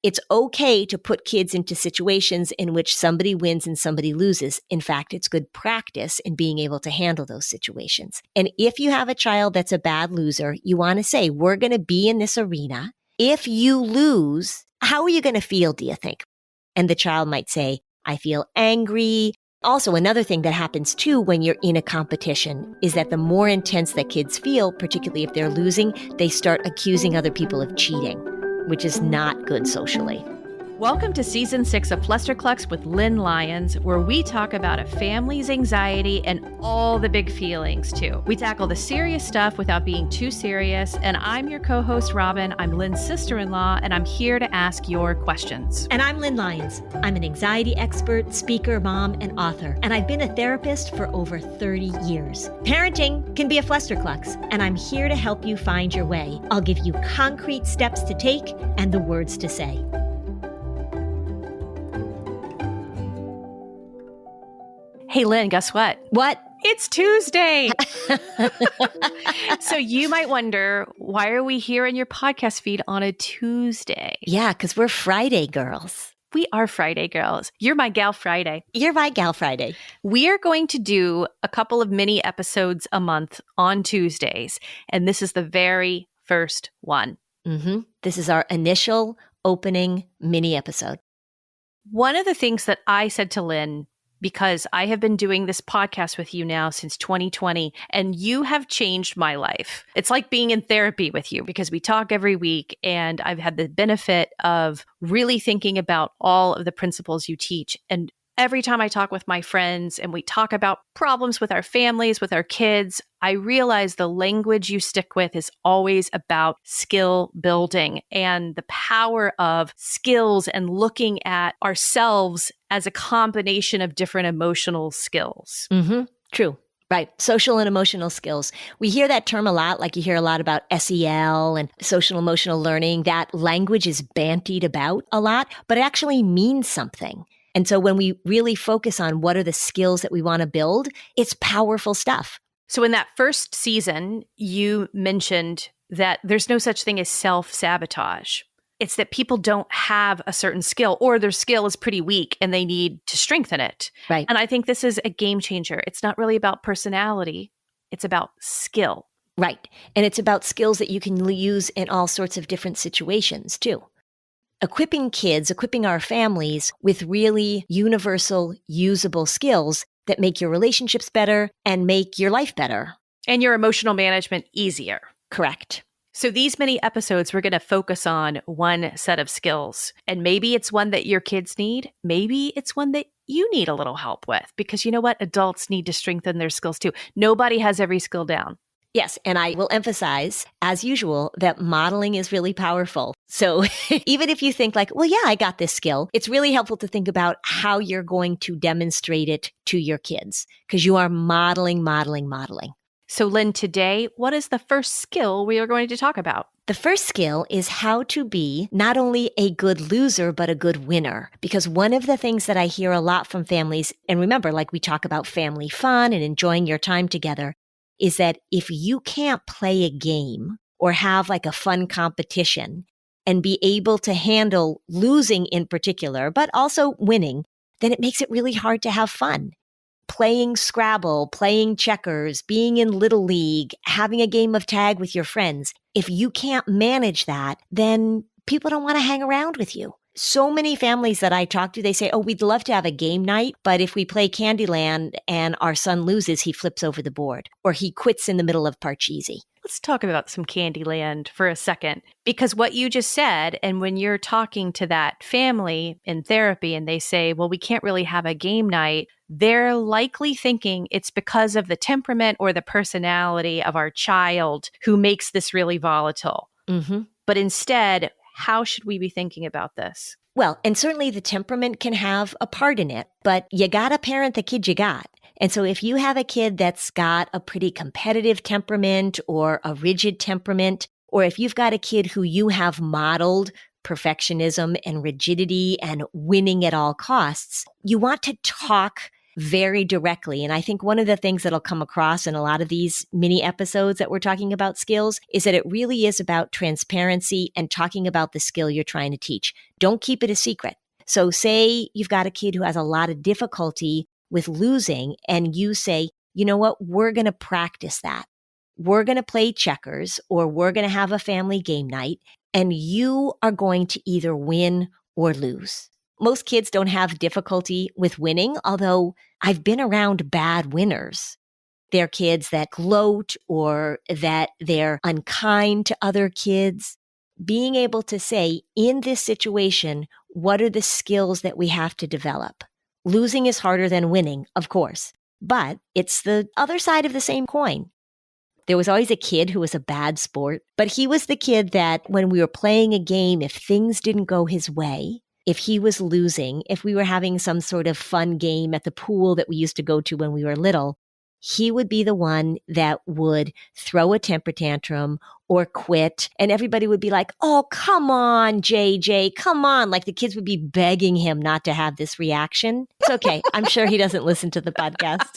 It's okay to put kids into situations in which somebody wins and somebody loses. In fact, it's good practice in being able to handle those situations. And if you have a child that's a bad loser, you want to say, we're going to be in this arena. If you lose, how are you going to feel, do you think? And the child might say, I feel angry. Also, another thing that happens too when you're in a competition is that the more intense that kids feel, particularly if they're losing, they start accusing other people of cheating, which is not good socially. Welcome to Season 6 of Flusterclux with Lynn Lyons, where we talk about a family's anxiety and all the big feelings, too. We tackle the serious stuff without being too serious, and I'm your co-host, Robin. I'm Lynn's sister-in-law, and I'm here to ask your questions. And I'm Lynn Lyons. I'm an anxiety expert, speaker, mom, and author, and I've been a therapist for over 30 years. Parenting can be a Flusterclux, and I'm here to help you find your way. I'll give you concrete steps to take and the words to say. Hey, Lynn, guess what? What? It's Tuesday. So you might wonder, why are we here in your podcast feed on a Tuesday? Yeah, because we're Friday girls. We are Friday girls. You're my gal Friday. You're my gal Friday. We are going to do a couple of mini episodes a month on Tuesdays, and this is the very first one. This is our initial opening mini episode. One of the things that I said to Lynn, because I have been doing this podcast with you now since 2020, and you have changed my life. It's like being in therapy with you because we talk every week, and I've had the benefit of really thinking about all of the principles you teach. And every time I talk with my friends and we talk about problems with our families, with our kids, I realize the language you stick with is always about skill building and the power of skills and looking at ourselves as a combination of different emotional skills. True. Right. Social and emotional skills. We hear that term a lot, like you hear a lot about SEL and social emotional learning. That language is bandied about a lot, but it actually means something. And so when we really focus on what are the skills that we want to build, it's powerful stuff. So in that first season, you mentioned that there's no such thing as self-sabotage. It's that people don't have a certain skill or their skill is pretty weak and they need to strengthen it. Right. And I think this is a game changer. It's not really about personality. It's about skill. Right. And it's about skills that you can use in all sorts of different situations too. Equipping kids, equipping our families with really universal, usable skills that make your relationships better and make your life better. And your emotional management easier. Correct. So these many episodes, we're going to focus on one set of skills. And maybe it's one that your kids need. Maybe it's one that you need a little help with. Because you know what? Adults need to strengthen their skills too. Nobody has every skill down. Yes, and I will emphasize, as usual, that modeling is really powerful. So even if you think like, well, yeah, I got this skill, it's really helpful to think about how you're going to demonstrate it to your kids because you are modeling. So Lynn, today, what is the first skill we are going to talk about? The first skill is how to be not only a good loser, but a good winner. Because one of the things that I hear a lot from families, and remember, like we talk about family fun and enjoying your time together, is that if you can't play a game or have like a fun competition and be able to handle losing in particular, but also winning, then it makes it really hard to have fun. Playing Scrabble, playing checkers, being in Little League, having a game of tag with your friends. If you can't manage that, then people don't want to hang around with you. So many families that I talk to, they say, oh, we'd love to have a game night, but if we play Candyland and our son loses, he flips over the board or he quits in the middle of Parcheesi. Let's talk about some Candyland for a second, because what you just said, and when you're talking to that family in therapy and they say, well, we can't really have a game night, they're likely thinking it's because of the temperament or the personality of our child who makes this really volatile. But instead, how should we be thinking about this? Well, and certainly the temperament can have a part in it, but you got to parent the kid you got. And so if you have a kid that's got a pretty competitive temperament or a rigid temperament, or if you've got a kid who you have modeled perfectionism and rigidity and winning at all costs, you want to talk very directly. And I think one of the things that'll come across in a lot of these mini episodes that we're talking about skills is that it really is about transparency and talking about the skill you're trying to teach. Don't keep it a secret. So say you've got a kid who has a lot of difficulty with losing and you say, you know what, we're going to practice that. We're going to play checkers or we're going to have a family game night and you are going to either win or lose. Most kids don't have difficulty with winning, although I've been around bad winners. They're kids that gloat or that they're unkind to other kids. Being able to say, in this situation, what are the skills that we have to develop? Losing is harder than winning, of course, but it's the other side of the same coin. There was always a kid who was a bad sport, but he was the kid that when we were playing a game, if things didn't go his way, if he was losing, if we were having some sort of fun game at the pool that we used to go to when we were little, he would be the one that would throw a temper tantrum or quit. And everybody would be like, oh, come on, JJ, come on. Like the kids would be begging him not to have this reaction. It's okay. I'm sure he doesn't listen to the podcast.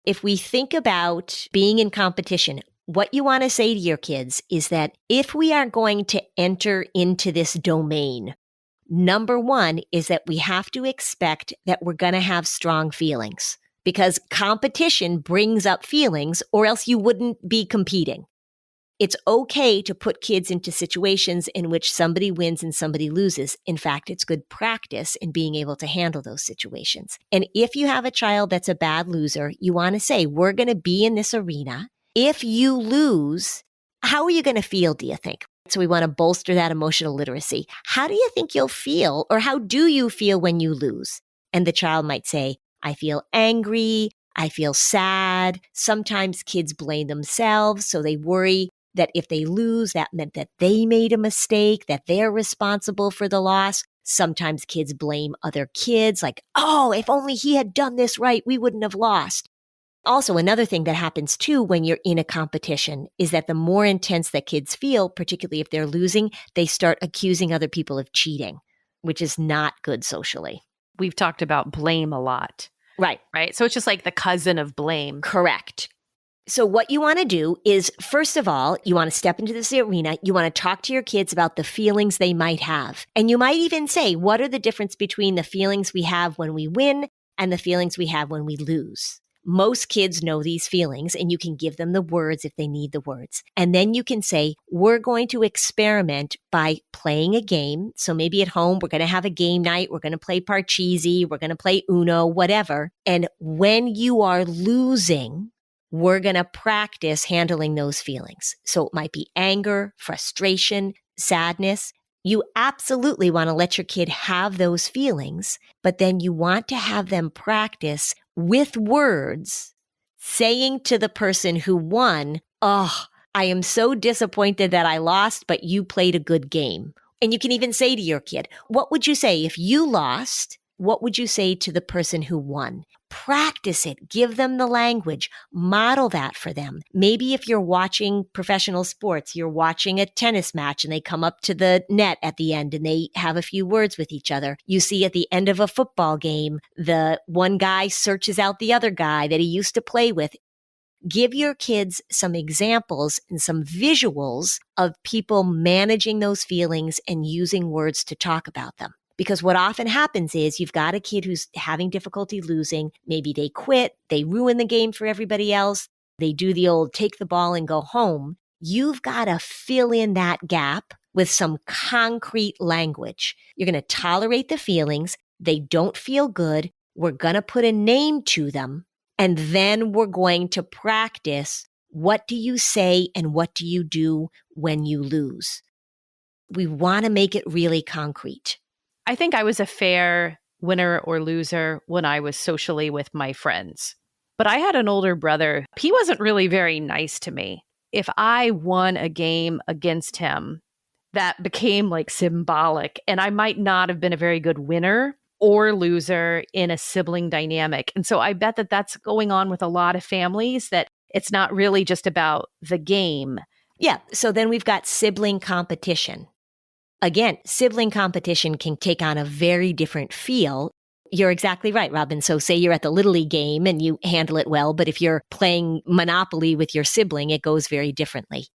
If we think about being in competition, what you want to say to your kids is that if we are going to enter into this domain, number one is that we have to expect that we're going to have strong feelings because competition brings up feelings or else you wouldn't be competing. It's okay to put kids into situations in which somebody wins and somebody loses. In fact, it's good practice in being able to handle those situations. And if you have a child that's a bad loser, you want to say, we're going to be in this arena. If you lose, how are you going to feel, do you think? So we want to bolster that emotional literacy. How do you think you'll feel or how do you feel when you lose? And the child might say, I feel angry. I feel sad. Sometimes kids blame themselves. So they worry that if they lose, that meant that they made a mistake, that they're responsible for the loss. Sometimes kids blame other kids like, oh, if only he had done this right, we wouldn't have lost. Also, another thing that happens too when you're in a competition is that the more intense that kids feel, particularly if they're losing, they start accusing other people of cheating, which is not good socially. We've talked about blame a lot. Right. Right. So it's just like the cousin of blame. Correct. So what you want to do is, first of all, you want to step into this arena. You want to talk to your kids about the feelings they might have. And you might even say, what are the difference between the feelings we have when we win and the feelings we have when we lose? Most kids know these feelings and you can give them the words if they need the words. And then you can say, we're going to experiment by playing a game. So maybe at home, we're going to have a game night. We're going to play Parcheesi. We're going to play Uno, whatever. And when you are losing, we're going to practice handling those feelings. So it might be anger, frustration, sadness. You absolutely want to let your kid have those feelings, but then you want to have them practice with words saying to the person who won, oh, I am so disappointed that I lost, but you played a good game. And you can even say to your kid, what would you say if you lost? What would you say to the person who won? Practice it. Give them the language. Model that for them. Maybe if you're watching professional sports, you're watching a tennis match and they come up to the net at the end and they have a few words with each other. You see at the end of a football game, the one guy searches out the other guy that he used to play with. Give your kids some examples and some visuals of people managing those feelings and using words to talk about them. Because what often happens is you've got a kid who's having difficulty losing. Maybe they quit. They ruin the game for everybody else. They do the old take the ball and go home. You've got to fill in that gap with some concrete language. You're going to tolerate the feelings. They don't feel good. We're going to put a name to them. And then we're going to practice what do you say and what do you do when you lose. We want to make it really concrete. I think I was a fair winner or loser when I was socially with my friends. But I had an older brother. He wasn't really very nice to me. If I won a game against him, that became like symbolic. And I might not have been a very good winner or loser in a sibling dynamic. And so I bet that that's going on with a lot of families, that it's not really just about the game. Yeah. So then we've got sibling competition. Again, sibling competition can take on a very different feel. You're exactly right, Robin. So say you're at the Little League game and you handle it well, but if you're playing Monopoly with your sibling, it goes very differently.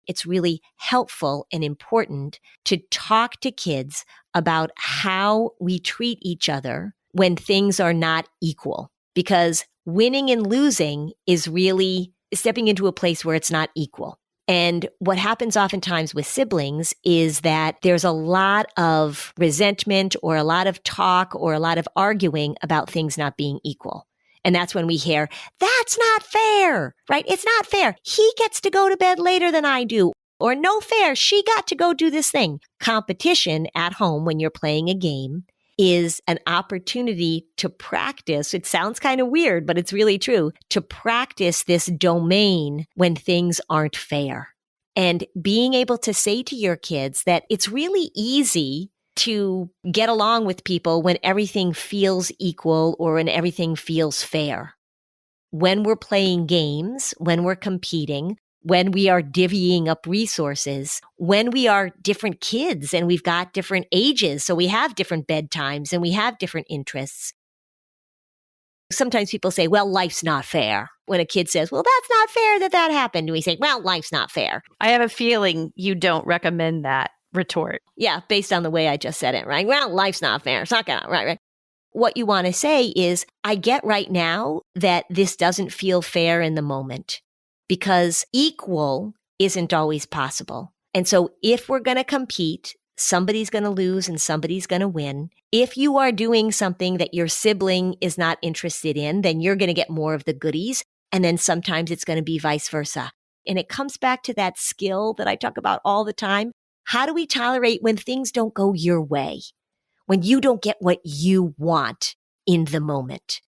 It's really helpful and important to talk to kids about how we treat each other when things are not equal, because winning and losing is really stepping into a place where it's not equal. And what happens oftentimes with siblings is that there's a lot of resentment or a lot of talk or a lot of arguing about things not being equal. And that's when we hear, that's not fair, right? It's not fair. He gets to go to bed later than I do. Or no fair. She got to go do this thing. Competition at home when you're playing a game is an opportunity to practice. It sounds kind of weird, but it's really true, to practice this domain when things aren't fair. And being able to say to your kids that it's really easy to get along with people when everything feels equal or when everything feels fair. When we're playing games, when we're competing, when we are divvying up resources, when we are different kids and we've got different ages, so we have different bedtimes and we have different interests. Sometimes people say, well, life's not fair. When a kid says, well, that's not fair that happened, we say, well, life's not fair. I have a feeling you don't recommend that retort. Yeah, based on the way I just said it, right? Well, life's not fair. It's not gonna, right. What you want to say is, I get right now that this doesn't feel fair in the moment, because equal isn't always possible. And so if we're going to compete, somebody's going to lose and somebody's going to win. If you are doing something that your sibling is not interested in, then you're going to get more of the goodies. And then sometimes it's going to be vice versa. And it comes back to that skill that I talk about all the time. How do we tolerate when things don't go your way? When you don't get what you want in the moment?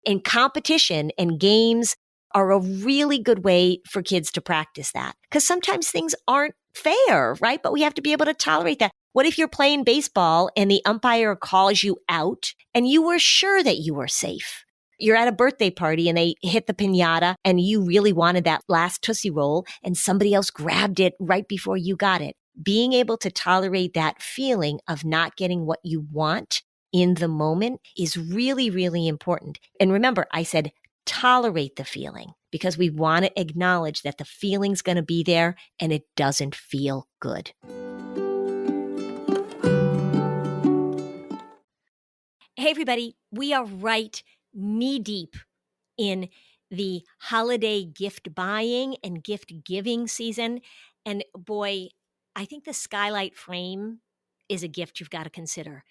And competition and games are a really good way for kids to practice that. Because sometimes things aren't fair, right? But we have to be able to tolerate that. What if you're playing baseball and the umpire calls you out and you were sure that you were safe? You're at a birthday party and they hit the piñata and you really wanted that last Tootsie Roll and somebody else grabbed it right before you got it. Being able to tolerate that feeling of not getting what you want in the moment is really, really important. And remember, I said tolerate the feeling, because we want to acknowledge that the feeling's going to be there and it doesn't feel good. Hey, everybody, we are right knee deep in the holiday gift buying and gift giving season. And boy, I think the Skylight Frame is a gift you've got to consider.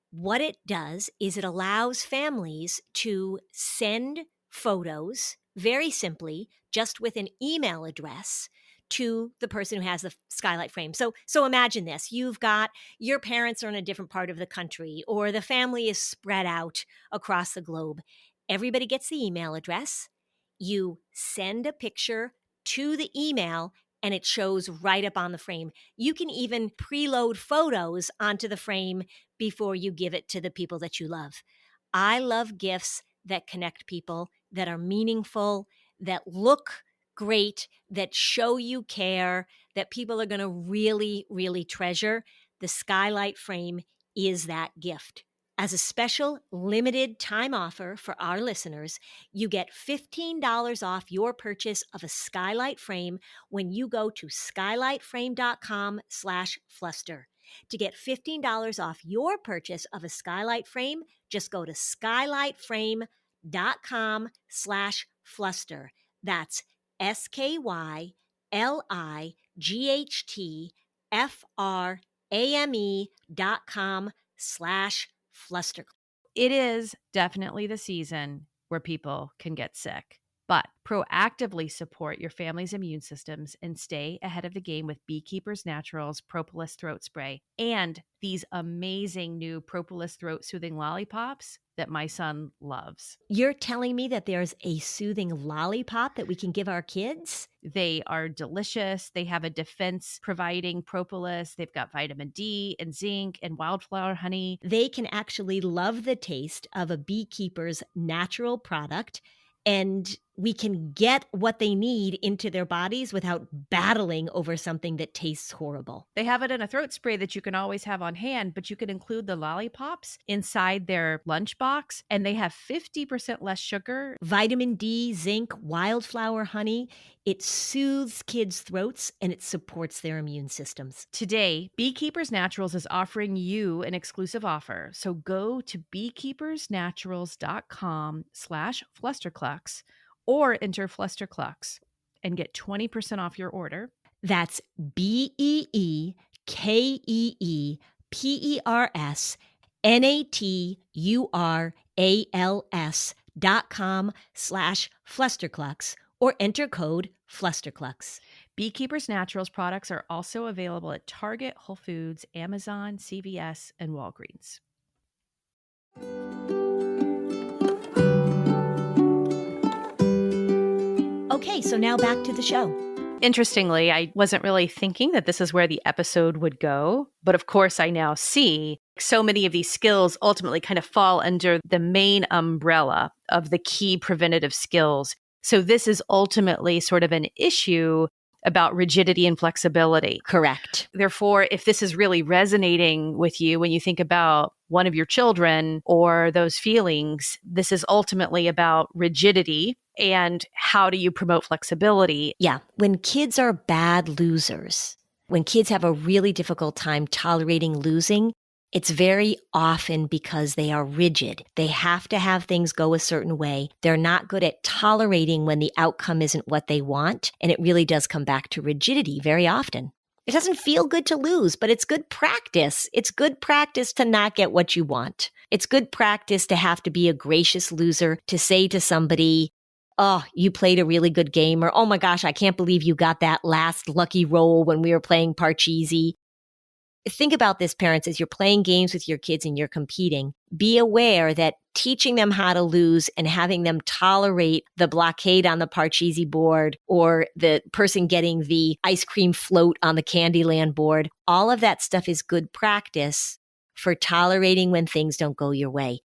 What it does is it allows families to send photos very simply, just with an email address, to the person who has the Skylight Frame. So imagine this. You've got your parents are in a different part of the country, or the family is spread out across the globe. Everybody gets the email address. You send a picture to the email and it shows right up on the frame. You can even preload photos onto the frame before you give it to the people that you love. I love gifts that connect people, that are meaningful, that look great, that show you care, that people are going to really, really treasure. The Skylight Frame is that gift. As a special limited time offer for our listeners, you get $15 off your purchase of a Skylight Frame when you go to skylightframe.com/fluster. To get $15 off your purchase of a Skylight Frame, just go to skylightframe.com/fluster. That's skylightframe.com/fluster. It is definitely the season where people can get sick. But proactively support your family's immune systems and stay ahead of the game with Beekeepers Naturals Propolis Throat Spray and these amazing new Propolis Throat Soothing Lollipops that my son loves. You're telling me that there's a soothing lollipop that we can give our kids? They are delicious. They have a defense-providing propolis. They've got vitamin D and zinc and wildflower honey. They can actually love the taste of a beekeeper's natural product. And we can get what they need into their bodies without battling over something that tastes horrible. They have it in a throat spray that you can always have on hand, but you can include the lollipops inside their lunchbox, and they have 50% less sugar. Vitamin D, zinc, wildflower honey. It soothes kids' throats and it supports their immune systems. Today, Beekeepers Naturals is offering you an exclusive offer. So go to beekeepersnaturals.com/Flusterclux or enter Flusterclux and get 20% off your order. That's Beekeepersnaturals.com/Flusterclux or enter code Flusterclux. Beekeepers Naturals products are also available at Target, Whole Foods, Amazon, CVS, and Walgreens. Okay, so now back to the show. Interestingly, I wasn't really thinking that this is where the episode would go, but of course I now see so many of these skills ultimately kind of fall under the main umbrella of the key preventative skills. So this is ultimately sort of an issue about rigidity and flexibility. Correct. Therefore, if this is really resonating with you when you think about one of your children or those feelings, this is ultimately about rigidity and how do you promote flexibility? Yeah. When kids are bad losers, when kids have a really difficult time tolerating losing, it's very often because they are rigid. They have to have things go a certain way. They're not good at tolerating when the outcome isn't what they want. And it really does come back to rigidity very often. It doesn't feel good to lose, but it's good practice. It's good practice to not get what you want. It's good practice to have to be a gracious loser, to say to somebody, oh, you played a really good game, or, oh my gosh, I can't believe you got that last lucky roll when we were playing Parcheesi. Think about this, parents, as you're playing games with your kids and you're competing. Be aware that teaching them how to lose and having them tolerate the blockade on the Parcheesi board or the person getting the ice cream float on the Candyland board, all of that stuff is good practice for tolerating when things don't go your way.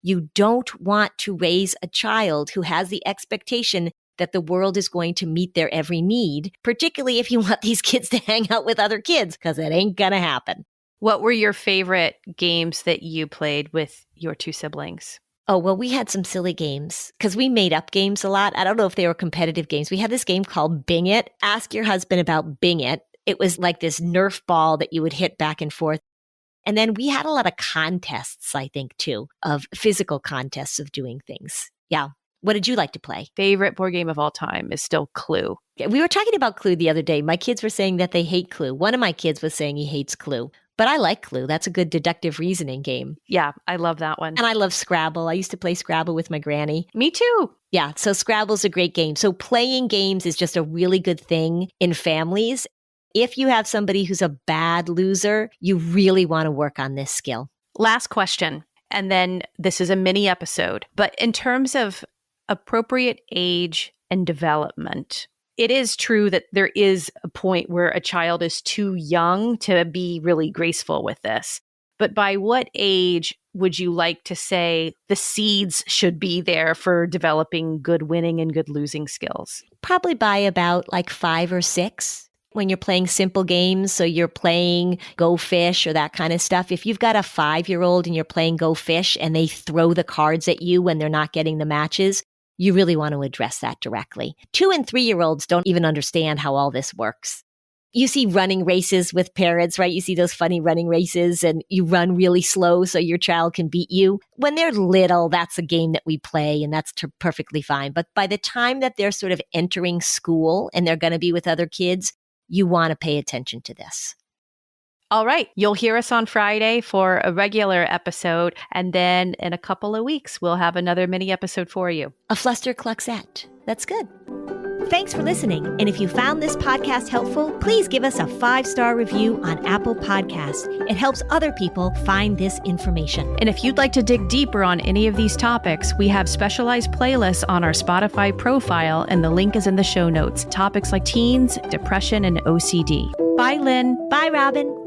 You don't want to raise a child who has the expectation that the world is going to meet their every need, particularly if you want these kids to hang out with other kids, because it ain't going to happen. What were your favorite games that you played with your two siblings? Oh, well, we had some silly games because we made up games a lot. I don't know if they were competitive games. We had this game called Bing It. Ask your husband about Bing It. It was like this Nerf ball that you would hit back and forth. And then we had a lot of contests, I think, too, of physical contests of doing things. Yeah. What did you like to play? Favorite board game of all time is still Clue. We were talking about Clue the other day. My kids were saying that they hate Clue. One of my kids was saying he hates Clue. But I like Clue. That's a good deductive reasoning game. Yeah, I love that one. And I love Scrabble. I used to play Scrabble with my granny. Me too. Yeah, so Scrabble's a great game. So playing games is just a really good thing in families. If you have somebody who's a bad loser, you really want to work on this skill. Last question. And then this is a mini episode. But in terms of appropriate age and development, it is true that there is a point where a child is too young to be really graceful with this. But by what age would you like to say the seeds should be there for developing good winning and good losing skills? Probably by about like 5 or 6. When you're playing simple games, so you're playing Go Fish or that kind of stuff. If you've got a 5-year-old and you're playing Go Fish and they throw the cards at you when they're not getting the matches, you really want to address that directly. 2- and 3-year-olds don't even understand how all this works. You see running races with parents, right? You see those funny running races and you run really slow so your child can beat you. When they're little, that's a game that we play and that's perfectly fine. But by the time that they're sort of entering school and they're going to be with other kids, you want to pay attention to this. All right. You'll hear us on Friday for a regular episode. And then in a couple of weeks, we'll have another mini episode for you. A Flustercluxette. That's good. Thanks for listening. And if you found this podcast helpful, please give us a 5-star review on Apple Podcasts. It helps other people find this information. And if you'd like to dig deeper on any of these topics, we have specialized playlists on our Spotify profile, and the link is in the show notes. Topics like teens, depression, and OCD. Bye, Lynn. Bye, Robin.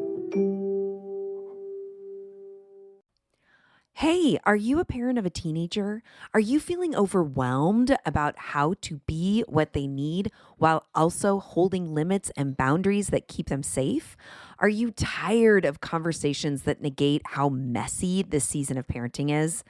Hey, are you a parent of a teenager? Are you feeling overwhelmed about how to be what they need while also holding limits and boundaries that keep them safe? Are you tired of conversations that negate how messy this season of parenting is?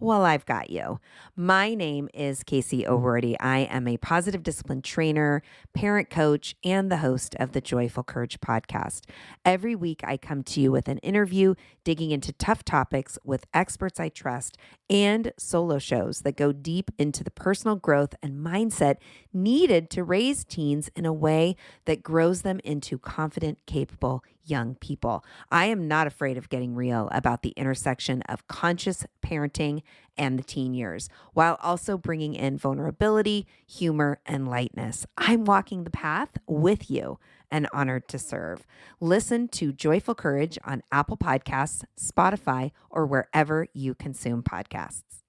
Well, I've got you. My name is Casey O'Rourke. I am a positive discipline trainer, parent coach, and the host of the Joyful Courage podcast. Every week, I come to you with an interview digging into tough topics with experts I trust and solo shows that go deep into the personal growth and mindset needed to raise teens in a way that grows them into confident, capable young people. I am not afraid of getting real about the intersection of conscious parenting and the teen years, while also bringing in vulnerability, humor, and lightness. I'm walking the path with you and honored to serve. Listen to Joyful Courage on Apple Podcasts, Spotify, or wherever you consume podcasts.